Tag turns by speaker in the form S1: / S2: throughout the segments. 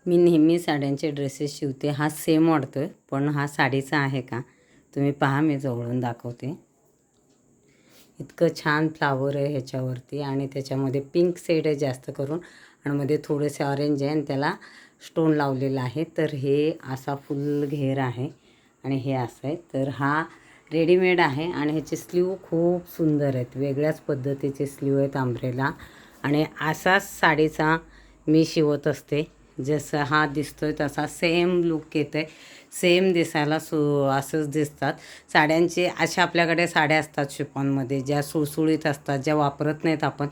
S1: मी नेहमी साड्यांचे ड्रेसेस शिवते. हा सेम वाटतो आहे, पण हा साडीचा आहे का? तुम्ही पहा, मी जवळून दाखवते. इतकं छान फ्लावर आहे ह्याच्यावरती आणि त्याच्यामध्ये पिंक शेड आहे जास्त करून आणि मध्ये थोडेसे ऑरेंज आहे आणि त्याला स्टोन लावलेला आहे. तर हे असा फुल घेर आहे आणि हे असं आहे. तर हा रेडीमेड आहे आणि ह्याचे स्लीव खूप सुंदर आहेत. वेगळ्याच पद्धतीचे स्लीव आहेत अंब्रेला आणि असाच साडीचा मी शिवत असते. जसं हा दिसतोय तसा सेम लुक येतं आहे, सेम दिसायला असंच दिसतात साड्यांचे. अशा आपल्याकडे साड्या असतात शिफॉनमध्ये ज्या सुळसुळीत असतात, ज्या वापरत नाहीत आपण,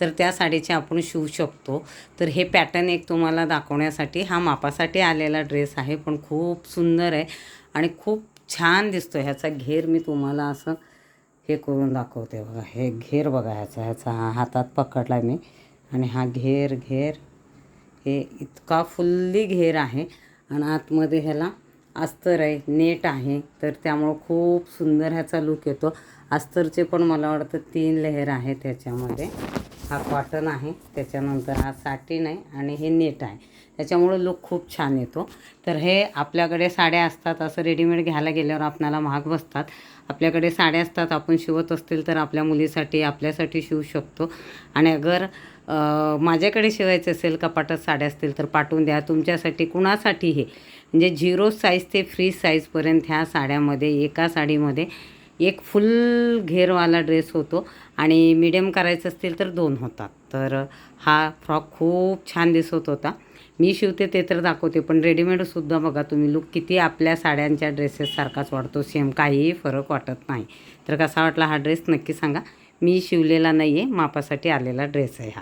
S1: तर त्या साडीचे आपण शिवू शकतो. तर हे पॅटर्न एक तुम्हाला दाखवण्यासाठी हा मापासाठी आलेला ड्रेस आहे, पण खूप सुंदर आहे आणि खूप छान दिसतो. ह्याचा घेर मी तुम्हाला असं हे करून दाखवते बघा. हे घेर बघा, ह्याचा हातात पकडला मी आणि हा घेर हे इतका फुल्ली घेर आहे आणि आतमध्ये ह्याला अस्तर आहे, नेट आहे. तर त्यामुळं खूप सुंदर ह्याचा लुक येतो. अस्तरचे पण मला वाटतं 3 लेयर आहेत ह्याच्यामध्ये. हा कॉटन आहे, त्याच्यानंतर हा साटिन आहे आणि हे नेट आहे. त्याच्यामुळं लुक खूप छान येतो. तर हे आपल्याकडे साड्या असतात, असं रेडीमेड घ्यायला गेल्यावर आपल्याला महाग बसतात. आपल्याकडे साड्या असतात, आपण शिवत असतील तर आपल्या मुलीसाठी आपल्यासाठी शिवू शकतो. आणि अगर माझ्याकडे शिवायचं असेल, कपाटात साड्या असतील तर पाठवून द्या. तुमच्यासाठी कुणासाठी हे म्हणजे 0 साईज ते फ्री साईजपर्यंत ह्या साड्यामध्ये एका साडीमध्ये एक फुल घेरवाला ड्रेस होतो आणि मीडियम करायचं असतील तर 2 होतात. तर हा फ्रॉक खूप छान दिसत होता. मी शिवते ते तर दाखवते, पण रेडीमेडसुद्धा बघा तुम्ही, लुक किती आपल्या साड्यांच्या ड्रेसेससारखाच वाटतो, सेम, काहीही फरक वाटत नाही. तर कसा वाटला हा ड्रेस नक्की सांगा. मी शिवलेला नाही आहे, मापासाठी आलेला ड्रेस आहे हा.